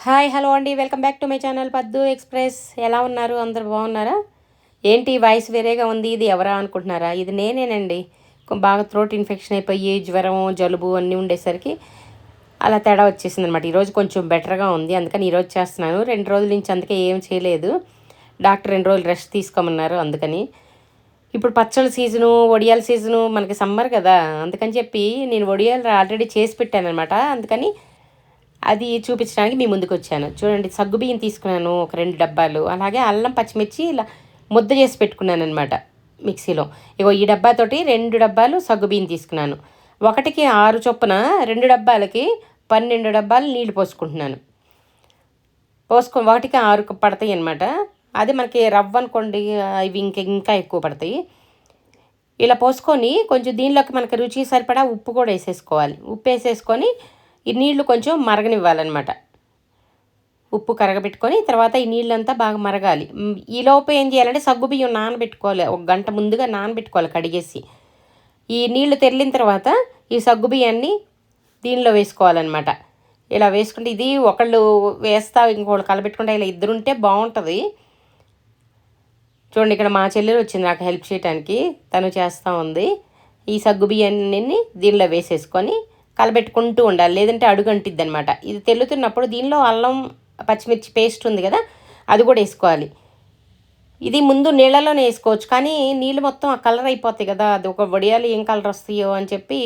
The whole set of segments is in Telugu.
హాయ్ హలో అండి, welcome back to my channel పద్దు ఎక్స్ప్రెస్. ఎలా ఉన్నారు? అందరు బాగున్నారా? ఏంటి వాయిస్ వేరేగా ఉంది, ఇది ఎవరా అనుకుంటున్నారా? ఇది నేనేనండి. బాగా థ్రోట్ ఇన్ఫెక్షన్ అయిపోయి జ్వరం జలుబు అన్నీ ఉండేసరికి అలా తేడా వచ్చేసింది అనమాట. ఈరోజు కొంచెం బెటర్గా ఉంది, అందుకని ఈరోజు చేస్తున్నాను. 2 రోజుల నుంచి అందుకే ఏం చేయలేదు. డాక్టర్ 2 రోజులు రెస్ట్ తీసుకోమన్నారు. అందుకని ఇప్పుడు పచ్చళ్ళ సీజను, వడియాల సీజను, మనకి సమ్మర్ కదా, అందుకని చెప్పి నేను వడియాలు ఆల్రెడీ చేసి పెట్టాను అనమాట. అందుకని అది చూపించడానికి మీ ముందుకు వచ్చాను. చూడండి, సగ్గుబియ్యం తీసుకున్నాను ఒక 2 డబ్బాలు. అలాగే అల్లం పచ్చిమిర్చి ఇలా ముద్ద చేసి పెట్టుకున్నాను అనమాట మిక్సీలో. ఇగో ఈ డబ్బాతోటి 2 డబ్బాలు సగ్గుబియ్యం తీసుకున్నాను. ఒకటికి 6 చొప్పున 2 డబ్బాలకి 12 డబ్బాలు నీళ్లు పోసుకుంటున్నాను. వాటికి 6 పడతాయి అనమాట. అది మనకి రవ్వ అనుకోండి, ఇవి ఇంకా ఎక్కువ పడతాయి. ఇలా పోసుకొని కొంచెం దీనిలోకి మనకి రుచి సరిపడా ఉప్పు కూడా వేసేసుకోవాలి. ఉప్పు వేసేసుకొని ఈ నీళ్లు కొంచెం మరగనివ్వాలన్నమాట. ఉప్పు కరగబెట్టుకొని తర్వాత ఈ నీళ్ళంతా బాగా మరగాలి. ఈలోపు ఏం చేయాలంటే సగ్గుబియ్యం నానబెట్టుకోవాలి. 1 గంట ముందుగా నానబెట్టుకోవాలి కడిగేసి. ఈ నీళ్లు తెరిలిన తర్వాత ఈ సగ్గుబియ్యాన్ని దీనిలో వేసుకోవాలన్నమాట. ఇలా వేసుకుంటే ఇది ఒకళ్ళు వేస్తా ఇంకోళ్ళు కలబెట్టుకుంటే ఇలా ఇద్దరుంటే బాగుంటుంది. చూడండి, ఇక్కడ మా చెల్లెలు వచ్చింది నాకు హెల్ప్ చేయడానికి. తను చేస్తూ ఉంది. ఈ సగ్గుబియ్యాన్ని దీనిలో వేసేసుకొని కలబెట్టుకుంటూ ఉండాలి, లేదంటే అడుగంటిద్ది అనమాట. ఇది తెల్లుతున్నప్పుడు దీనిలో అల్లం పచ్చిమిర్చి పేస్ట్ ఉంది కదా, అది కూడా వేసుకోవాలి. ఇది ముందు నీళ్ళలోనే వేసుకోవచ్చు, కానీ నీళ్ళు మొత్తం ఆ కలర్ అయిపోతాయి కదా, అది ఒక వడియాలు ఏం కలర్ వస్తాయో అని చెప్పి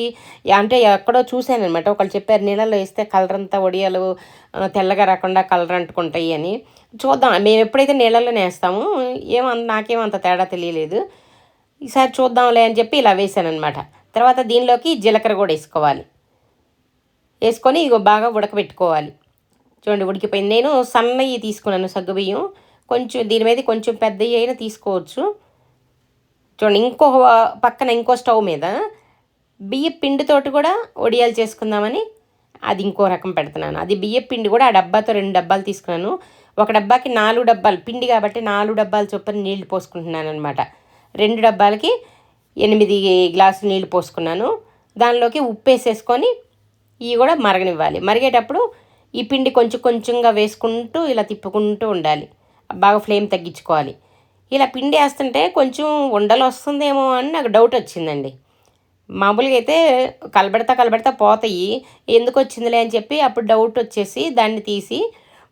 అంటే ఎక్కడో చూశాను అనమాట. ఒకళ్ళు చెప్పారు నీళ్ళలో వేస్తే కలర్ అంతా వడియాలు తెల్లగా రాకుండా కలర్ అంటుకుంటాయి అని. చూద్దాం, మేము ఎప్పుడైతే నీళ్ళలోనే వేస్తాము. నాకేమంత తేడా తెలియలేదు. ఈసారి చూద్దాంలే అని చెప్పి ఇలా వేసాను అనమాట. తర్వాత దీనిలోకి జీలకర్ర కూడా వేసుకొని ఇగో బాగా ఉడకబెట్టుకోవాలి. చూడండి, ఉడికిపోయింది. నేను సన్నవి తీసుకున్నాను సగ్గుబియ్యం. కొంచెం దీని మీద కొంచెం పెద్దవి అయినా తీసుకోవచ్చు. చూడండి, ఇంకో స్టవ్ మీద బియ్య పిండితోటి కూడా వడియాలు చేసుకుందామని అది ఇంకో రకం పెడుతున్నాను. అది బియ్య పిండి కూడా ఆ డబ్బాతో 2 డబ్బాలు తీసుకున్నాను. ఒక డబ్బాకి 4 డబ్బాలు పిండి కాబట్టి 4 డబ్బాలు చొప్పున నీళ్లు పోసుకుంటున్నాను అనమాట. 2 డబ్బాలకి 8 గ్లాసులు నీళ్లు పోసుకున్నాను. దానిలోకి ఉప్పు వేసేసుకొని ఇవి కూడా మరగనివ్వాలి. మరిగేటప్పుడు ఈ పిండి కొంచెంగా వేసుకుంటూ ఇలా తిప్పుకుంటూ ఉండాలి. బాగా ఫ్లేమ్ తగ్గించుకోవాలి. ఇలా పిండి వేస్తుంటే కొంచెం ఉండలు వస్తుందేమో అని నాకు డౌట్ వచ్చిందండి. మామూలుగా అయితే కలబెడతా పోతాయి. ఎందుకు వచ్చిందిలే అని చెప్పి అప్పుడు డౌట్ వచ్చేసి దాన్ని తీసి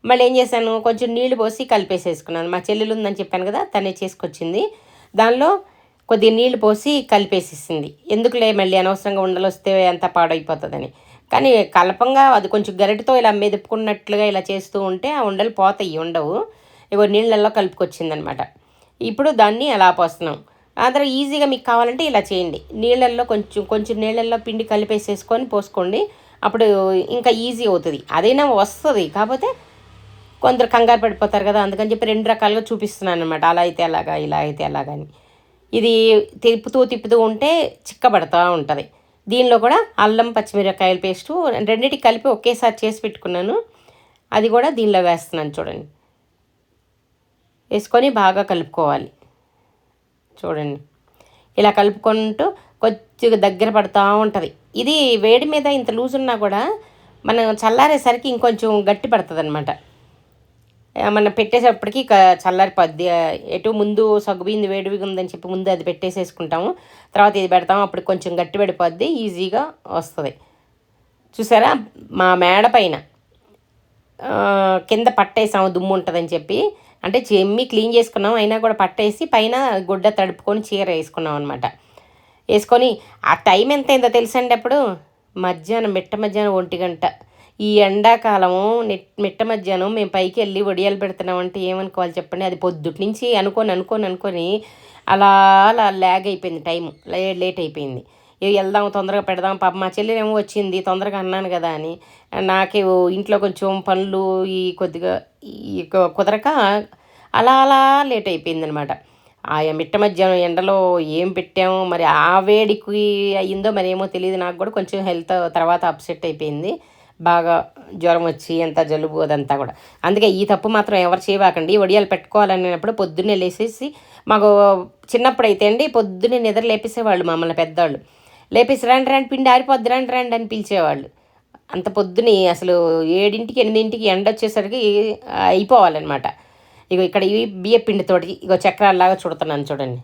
మళ్ళీ ఏం చేశాను, కొంచెం నీళ్లు పోసి కలిపేసేసుకున్నాను. మా చెల్లెలు ఉందని చెప్పాను కదా, తనే చేసుకొచ్చింది. దానిలో కొద్దిగా నీళ్లు పోసి కలిపేసేసింది. ఎందుకులే మళ్ళీ అనవసరంగా ఉండలు వస్తే అంత పాడైపోతుందని. కానీ కలపంగా అది కొంచెం గరిటతో ఇలా మెదుపుకున్నట్లుగా ఇలా చేస్తూ ఉంటే ఆ ఉండలు పోతాయి, ఉండవు. ఇగో నీళ్ళల్లో కలుపుకొచ్చిందనమాట. ఇప్పుడు దాన్ని అలా పోస్తున్నాం. అందరూ ఈజీగా మీకు కావాలంటే ఇలా చేయండి. నీళ్ళల్లో కొంచెం నీళ్ళల్లో పిండి కలిపేసేసుకొని పోసుకోండి. అప్పుడు ఇంకా ఈజీ అవుతుంది. అదైనా వస్తుంది, కాకపోతే కొందరు కంగారు పడిపోతారు కదా, అందుకని చెప్పి 2 రకాలుగా చూపిస్తున్నాను అనమాట. అలా అయితే అలాగా, ఇలా అయితే అలాగని. ఇది తిప్పుతూ ఉంటే చిక్కబడతా ఉంటుంది. దీనిలో కూడా అల్లం పచ్చిమిరపకాయల పేస్టు రెండింటికి కలిపి ఒకేసారి చేసి పెట్టుకున్నాను. అది కూడా దీనిలో వేస్తున్నాను. చూడండి, వేసుకొని బాగా కలుపుకోవాలి. చూడండి, ఇలా కలుపుకుంటూ కొద్దిగా దగ్గర పడుతూ ఉంటుంది. ఇది వేడి మీద ఇంత లూజ్ ఉన్నా కూడా మనం చల్లారేసరికి ఇంకొంచెం గట్టి పడుతుంది అనమాట. మనం పెట్టేసేపటికి చల్లారిపోద్ది. ఎటు ముందు సగ్గుబియ్యం వేడిగా ఉందని చెప్పి ముందు అది పెట్టేసేసుకుంటాము. తర్వాత ఇది పెడతాము, అప్పుడు కొంచెం గట్టి పడిపోద్ది, ఈజీగా వస్తుంది. చూసారా, మా మేడ పైన కింద పట్టేసాము దుమ్ము ఉంటుందని చెప్పి. అంటే చెమ్మి క్లీన్ చేసుకున్నాం, అయినా కూడా పట్టేసి పైన గుడ్డ తడుపుకొని చీర వేసుకున్నాం అనమాట. వేసుకొని ఆ టైం ఎంత అయిందో తెలుసండి. అప్పుడు మిట్ట మధ్యాహ్నం 1 గంట. ఈ ఎండాకాలము మిట్ట మధ్యాహ్నం మేము పైకి వెళ్ళి వడియాలు పెడుతున్నామంటే ఏమనుకోవాలి చెప్పండి. అది పొద్దుటి నుంచి అనుకొని అలా ల్యాగ్ అయిపోయింది, టైము లేట్ అయిపోయింది. వెళ్దాం తొందరగా పెడదాం. పాప మా చెల్లెలేమో వచ్చింది, తొందరగా అన్నాను కదా అని. నాకే ఇంట్లో కొంచెం పనులు కొద్దిగా కుదరక అలా లేట్ అయిపోయింది అనమాట. ఆ మిట్ట మధ్యాహ్నం ఎండలో ఏం పెట్టామో మరి, ఆ వేడికి అయ్యిందో మరి ఏమో తెలియదు. నాకు కూడా కొంచెం హెల్త్ తర్వాత అప్సెట్ అయిపోయింది. బాగా జ్వరం వచ్చి ఎంత జలుబు అదంతా కూడా. అందుకే ఈ తప్పు మాత్రం ఎవరు చేయవాకండి. వడియాలు పెట్టుకోవాలనేటప్పుడు పొద్దున్నే లేసేసి, మాకు చిన్నప్పుడు అయితే అండి పొద్దున్నే నిద్ర లేపేసేవాళ్ళు మమ్మల్ని పెద్దవాళ్ళు. లేపేసి రండి పిండి ఆరిపోద్ది రండి అని పిలిచేవాళ్ళు. అంత పొద్దుని అసలు 7కి 8కి ఎండ వచ్చేసరికి అయిపోవాలన్నమాట. ఇగో ఇక్కడ ఇవి బియ్య పిండితోటి ఇగో చక్రాల్లాగా చుడుతున్నాను చూడండి.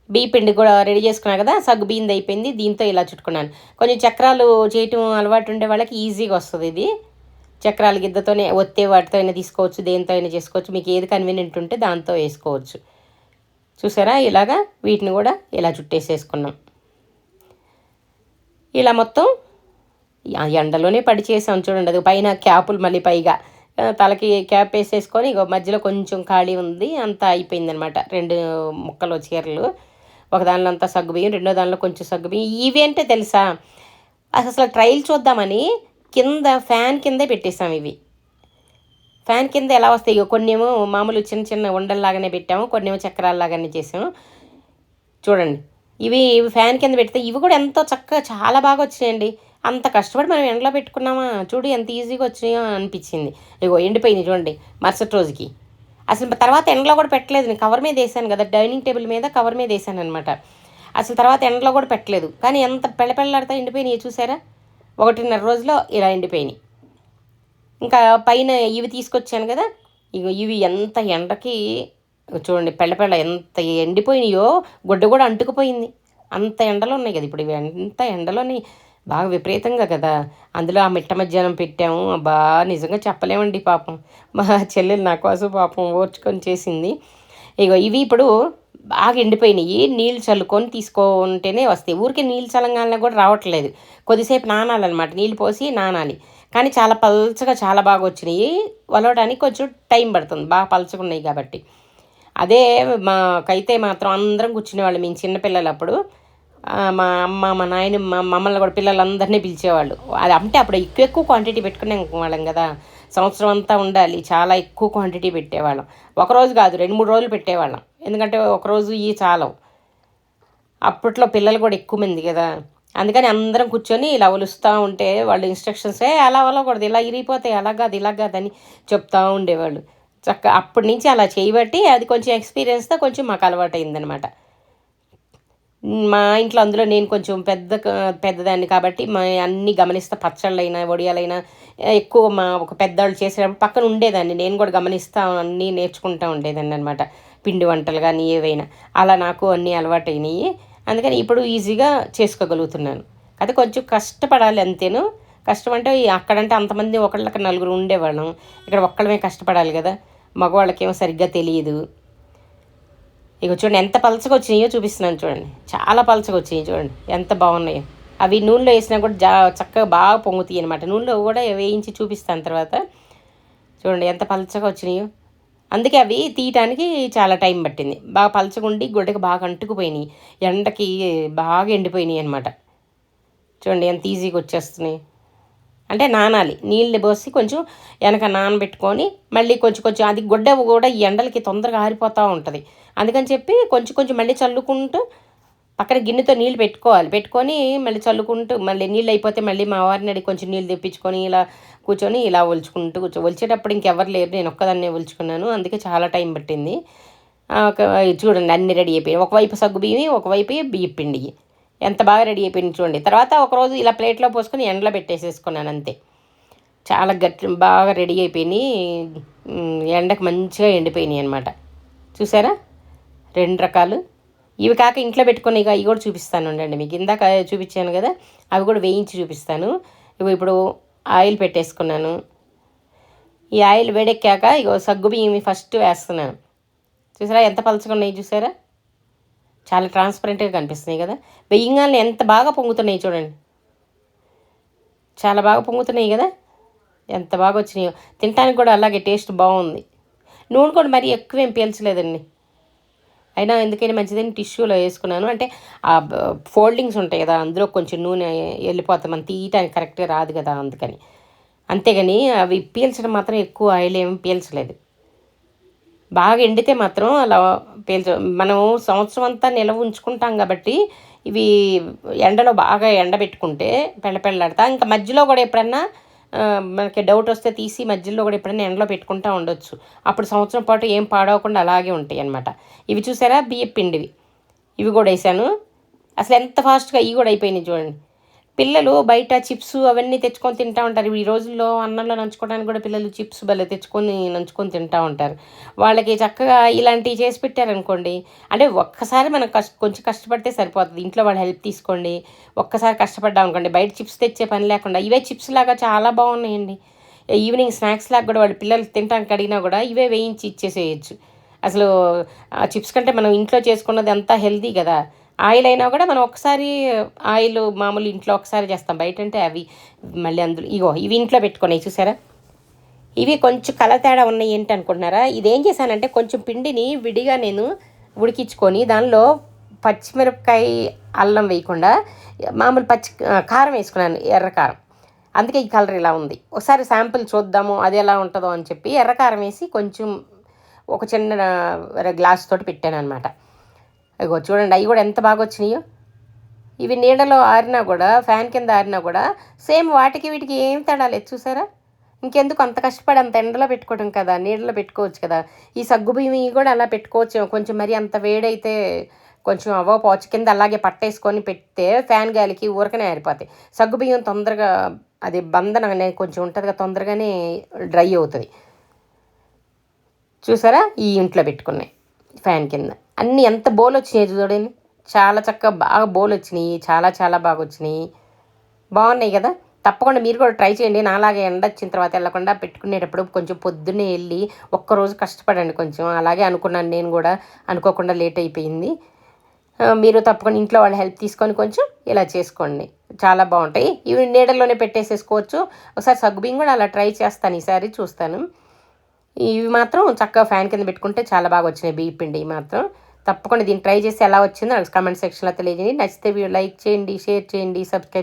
బియ్య పిండి కూడా రెడీ చేసుకున్నాను కదా, సగ్గు బియ్యంది అయిపోయింది. దీంతో ఇలా చుట్టుకున్నాను. కొంచెం చక్రాలు చేయటం అలవాటు ఉండే వాళ్ళకి ఈజీగా వస్తుంది ఇది. చక్రాల గిద్దతోనే ఒత్తే వాటితో అయినా తీసుకోవచ్చు, దేంతో అయినా చేసుకోవచ్చు. మీకు ఏది కన్వీనియంట్ ఉంటే దాంతో వేసుకోవచ్చు. చూసారా ఇలాగా వీటిని కూడా ఇలా చుట్టేసేసుకున్నాం. ఇలా మొత్తం ఎండలోనే పడి చేసాం చూడండి. అది పైన క్యాపులు మళ్ళీ పైగా తలకి క్యాప్ వేసేసుకొని ఇక మధ్యలో కొంచెం ఖాళీ ఉంది, అంతా అయిపోయిందనమాట. 2 ముక్కలు చీరలు, ఒక దానిలో అంతా సగ్గుబియ్యం, రెండో దానిలో కొంచెం సగ్గుబియ్యం. ఇవేంటే తెలుసా, అసలు ట్రయల్ చూద్దామని కింద ఫ్యాన్ కిందే పెట్టేసాం. ఇవి ఫ్యాన్ కింద ఎలా వస్తాయి, కొన్నేమో మామూలు చిన్న చిన్న ఉండల్లాగానే పెట్టాము, కొన్నేమో చక్రాల్లాగానే చేసాము. చూడండి ఇవి ఫ్యాన్ కింద పెడితే ఇవి కూడా ఎంతో చక్కగా చాలా బాగా వచ్చినాయండి. అంత కష్టపడి మనం ఎండలో పెట్టుకున్నామా, చూడు ఎంత ఈజీగా వచ్చినాయో అనిపించింది. ఇగో ఎండిపోయింది చూడండి మరుసటి రోజుకి. అసలు తర్వాత ఎండలో కూడా పెట్టలేదు, నేను కవర్ మీద వేసాను కదా, డైనింగ్ టేబుల్ మీద కవర్ మీద వేసాను అనమాట. అసలు తర్వాత ఎండలో కూడా పెట్టలేదు, కానీ ఎంత పెళ్ళపెళ్ళాడితే ఎండిపోయినాయి చూసారా. 1.5 రోజులో ఇలా ఎండిపోయినాయి. ఇంకా పైన ఇవి తీసుకొచ్చాను కదా, ఇవి ఎంత ఎండకి చూడండి పెళ్ళపెళ్ళ ఎంత ఎండిపోయినాయో, గుడ్డ కూడా అంటుకుపోయింది. అంత ఎండలో ఉన్నాయి కదా ఇప్పుడు ఇవి, ఎంత ఎండలోని బాగా విపరీతంగా కదా. అందులో ఆ మిట్ట మధ్యాహ్నం పెట్టాము, అబ్బా నిజంగా చెప్పలేమండి. పాపం మా చెల్లెలు నా కోసం పాపం ఓర్చుకొని చేసింది. ఇవి ఇప్పుడు బాగా ఎండిపోయినాయి, నీళ్ళు చల్లుకొని తీసుకుంటేనే వస్తాయి. ఊరికే నీళ్ళు చల్లంగానే కూడా రావట్లేదు, కొద్దిసేపు నానాలన్నమాట, నీళ్ళు పోసి నానాలి. కానీ చాలా పల్చగా చాలా బాగా వచ్చినాయి. వలవడానికి కొంచెం టైం పడుతుంది, బాగా పల్చగా ఉన్నాయి కాబట్టి. అదే మాకైతే మాత్రం అందరం కూర్చునేవాళ్ళు, మేము చిన్నపిల్లలు అప్పుడు. మా అమ్మ మా నాయన మా మమ్మల్ని కూడా పిల్లలందరినీ పిలిచేవాళ్ళు. అది అంటే అప్పుడు ఎక్కువ క్వాంటిటీ పెట్టుకునే వాళ్ళం కదా, సంవత్సరం అంతా ఉండాలి, చాలా ఎక్కువ క్వాంటిటీ పెట్టేవాళ్ళం. ఒకరోజు కాదు 2-3 రోజులు పెట్టేవాళ్ళం, ఎందుకంటే ఒకరోజు ఇవి చాలవు. అప్పట్లో పిల్లలు కూడా ఎక్కువ మంది కదా, అందుకని అందరం కూర్చొని ఇలా ఒలుస్తూ ఉంటే వాళ్ళు ఇన్స్ట్రక్షన్స్ అలా ఒలకూడదు, ఇలా ఇరిగిపోతాయి, అలా కాదు ఇలా కాదని చెప్తూ ఉండేవాళ్ళు. అప్పటి నుంచి అలా చేయబట్టి అది కొంచెం ఎక్స్పీరియన్స్తో కొంచెం మాకు అలవాటు అయిందనమాట. మా ఇంట్లో అందులో నేను కొంచెం పెద్దదాన్ని కాబట్టి అన్నీ గమనిస్తా, పచ్చళ్ళైనా వడియాలైనా ఎక్కువ ఒక పెద్దవాళ్ళు చేసేటప్పుడు పక్కన ఉండేదాన్ని, నేను కూడా గమనిస్తా అన్నీ నేర్చుకుంటూ ఉండేదాన్ని అనమాట. పిండి వంటలు కానీ ఏవైనా అలా నాకు అన్నీ అలవాటైనాయి. అందుకని ఇప్పుడు ఈజీగా చేసుకోగలుగుతున్నాను. అయితే కొంచెం కష్టపడాలి అంతేను. కష్టం అంటే అక్కడంటే అంతమంది ఒకళ్ళకి 4 ఉండేవాళ్ళం, ఇక్కడ ఒక్కళ్ళమే కష్టపడాలి కదా, మగవాళ్ళకేమో సరిగ్గా తెలియదు. చూడండి ఎంత పలచగా వచ్చినాయో చూపిస్తున్నాను చూడండి, చాలా పలచగా వచ్చినాయి చూడండి ఎంత బాగున్నాయో. అవి నూనెలో వేసినా కూడా చక్కగా బాగా పొంగుతాయి అనమాట. నూనెలో కూడా వేయించి చూపిస్తాను తర్వాత. చూడండి ఎంత పలచగా వచ్చినాయో, అందుకే అవి తీయటానికి చాలా టైం పట్టింది. బాగా పలచగుండి గుడ్డకి బాగా అంటుకుపోయినాయి, ఎండకి బాగా ఎండిపోయినాయి అనమాట. చూడండి ఎంత ఈజీగా వచ్చేస్తున్నాయి. అంటే నానాలి, నీళ్ళు పోసి కొంచెం వెనక నానబెట్టుకొని మళ్ళీ కొంచెం అది గుడ్డ కూడా ఈ ఎండలకి తొందరగా ఆరిపోతూ ఉంటుంది. అందుకని చెప్పి కొంచెం మళ్ళీ చల్లుకుంటూ పక్కన గిన్నెతో నీళ్ళు పెట్టుకొని మళ్ళీ చల్లుకుంటూ, మళ్ళీ నీళ్ళు అయిపోతే మళ్ళీ మా వారిని అడిగి కొంచెం నీళ్ళు తెప్పించుకొని ఇలా కూర్చొని ఇలా ఒలిచేటప్పుడు ఇంకెవరు లేరు, నేను ఒక్కదాన్నే ఒలుచుకున్నాను, అందుకే చాలా టైం పట్టింది. చూడండి అన్నీ రెడీ అయిపోయాయి. ఒకవైపు సగ్గుబియ్యం, ఒకవైపు బియ్యం పిండి, ఎంత బాగా రెడీ అయిపోయింది చూడండి. తర్వాత ఒకరోజు ఇలా ప్లేట్లో పోసుకొని ఎండలో పెట్టేసేసుకున్నాను అంతే. చాలా బాగా రెడీ అయిపోయినాయి, ఎండకు మంచిగా ఎండిపోయినాయి అనమాట. చూసారా 2 రకాలు. ఇవి కాక ఇంట్లో పెట్టుకుని ఇవి కూడా చూపిస్తాను ఉండండి. మీకు ఇందాక చూపించాను కదా, అవి కూడా వేయించి చూపిస్తాను. ఇప్పుడు ఆయిల్ పెట్టేసుకున్నాను. ఈ ఆయిల్ వేడెక్కాక సగ్గుబియ్యం ఫస్ట్ వేస్తున్నాను. చూసారా ఎంత పలుచగా ఉన్నాయి, చూసారా చాలా ట్రాన్స్పరెంట్గా కనిపిస్తున్నాయి కదా. వెయ్యంగానే ఎంత బాగా పొంగుతున్నాయి చూడండి, చాలా బాగా పొంగుతున్నాయి కదా, ఎంత బాగా వచ్చినాయో. తినడానికి కూడా అలాగే టేస్ట్ బాగుంది. నూనె కూడా మరీ ఎక్కువ ఏం పీల్చలేదండి, అయినా ఎందుకైనా మంచిదని టిష్యూలో వేసుకున్నాను. అంటే ఆ ఫోల్డింగ్స్ ఉంటాయి కదా, అందులో కొంచెం నూనె వెళ్ళిపోతాం, మనం తీయటానికి కరెక్ట్గా రాదు కదా, అందుకని. అంతేగాని అవి పీల్చడం మాత్రం ఎక్కువ ఆయిల్ ఏమి పీల్చలేదు. బాగా ఎండితే మాత్రం అలా మనం సంవత్సరం అంతా నిల్వ ఉంచుకుంటాం కాబట్టి ఇవి ఎండలో బాగా ఎండబెట్టుకుంటే పెళ్ళపెళ్ళాడతా. ఇంకా మధ్యలో కూడా ఎప్పుడన్నా మనకి డౌట్ వస్తే తీసి మధ్యలో కూడా ఎప్పుడైనా ఎండలో పెట్టుకుంటూ ఉండొచ్చు, అప్పుడు సంవత్సరం పాటు ఏం పాడవకుండా అలాగే ఉంటాయి అన్నమాట. ఇవి చూసారా బియ్యం పిండివి, ఇవి కూడా వేసాను. అసలు ఎంత ఫాస్ట్గా ఇవి కూడా అయిపోయినాయి చూడండి. పిల్లలు బయట చిప్స్ అవన్నీ తెచ్చుకొని తింటూ ఉంటారు. ఈ రోజుల్లో అన్నంలో నంచుకోవడానికి కూడా పిల్లలు చిప్స్ భలే తెచ్చుకొని నంచుకొని తింటూ ఉంటారు. వాళ్ళకి చక్కగా ఇలాంటివి చేసి పెట్టారనుకోండి, అంటే ఒక్కసారి మనం కొంచెం కష్టపడితే సరిపోతుంది. ఇంట్లో వాళ్ళ హెల్ప్ తీసుకోండి. ఒక్కసారి కష్టపడ్డాం అనుకోండి, బయట చిప్స్ తెచ్చే పని లేకుండా ఇవే చిప్స్ లాగా చాలా బాగున్నాయండి. ఈవినింగ్ స్నాక్స్ లాగా కూడా వాళ్ళు పిల్లలు తినడానికి అడిగినా కూడా ఇవే వేయించి ఇచ్చేసేయచ్చు. అసలు చిప్స్ కంటే మనం ఇంట్లో చేసుకున్నది అంతా హెల్తీ కదా. ఆయిల్ అయినా కూడా మనం ఒకసారి ఆయిల్ మామూలు ఇంట్లో ఒకసారి చేస్తాం, బయట అంటే అవి మళ్ళీ అందులో ఇవి ఇంట్లో పెట్టుకున్నాయి చూసారా. ఇవి కొంచెం కలర్ తేడా ఉన్నాయి ఏంటి అనుకుంటున్నారా. ఇదేం చేశానంటే కొంచెం పిండిని విడిగా నేను ఉడికించుకొని దానిలో పచ్చిమిరపకాయ అల్లం వేయకుండా మామూలు కారం వేసుకున్నాను, ఎర్ర కారం. అందుకే ఈ కలర్ ఇలా ఉంది. ఒకసారి శాంపుల్ చూద్దాము అది ఎలా ఉంటుందో అని చెప్పి ఎర్రకారం వేసి కొంచెం ఒక చిన్న గ్లాస్ తోటి పెట్టాను అనమాట. ఇగో చూడండి, అవి కూడా ఎంత బాగా వచ్చినాయో. ఇవి నీడలో ఆరినా కూడా, ఫ్యాన్ కింద ఆరినా కూడా సేమ్ వాటికి వీటికి ఏం తేడా లేదు చూసారా. ఇంకెందుకు అంత కష్టపడి అంత ఎండలో పెట్టుకోవడం కదా, నీడలో పెట్టుకోవచ్చు కదా. ఈ సగ్గుబియ్యం ఇవి కూడా అలా పెట్టుకోవచ్చు. కొంచెం మరి అంత వేడైతే కొంచెం పోవచ్చు, కింద అలాగే పట్టేసుకొని పెడితే ఫ్యాన్ గాలికి ఊరకనే ఆరిపోతాయి. సగ్గుబియ్యం తొందరగా అది బంధన అనేది కొంచెం ఉంటుంది కదా, తొందరగానే డ్రై అవుతుంది. చూసారా, ఈ ఇంట్లో పెట్టుకున్నాయి ఫ్యాన్ కింద అన్నీ ఎంత బోల్ వచ్చినాయి చూడండి. చాలా చక్కగా బాగా బోల్ వచ్చినాయి, చాలా చాలా బాగా వచ్చినాయి, బాగున్నాయి కదా. తప్పకుండా మీరు కూడా ట్రై చేయండి. నాలాగే ఎండ వచ్చిన తర్వాత వెళ్ళకుండా పెట్టుకునేటప్పుడు కొంచెం పొద్దున్నే వెళ్ళి ఒక్కరోజు కష్టపడండి కొంచెం. అలాగే అనుకున్నాను నేను కూడా, అనుకోకుండా లేట్ అయిపోయింది. మీరు తప్పకుండా ఇంట్లో వాళ్ళ హెల్ప్ తీసుకొని కొంచెం ఇలా చేసుకోండి, చాలా బాగుంటాయి. ఇవి నీడల్లోనే పెట్టేసేసుకోవచ్చు. ఒకసారి సగ్గుబియ్యం కూడా అలా ట్రై చేస్తాను, ఈసారి చూస్తాను. ఇవి మాత్రం చక్కగా ఫ్యాన్ కింద పెట్టుకుంటే చాలా బాగా వచ్చినాయి బియ్య పిండి మాత్రం. తప్పకుండా దీన్ని ట్రై చేసి ఎలా వచ్చిందో నాకు కామెంట్ సెక్షన్లో తెలియజేయండి. నచ్చితే లైక్ చేయండి, షేర్ చేయండి, సబ్స్క్రైబ్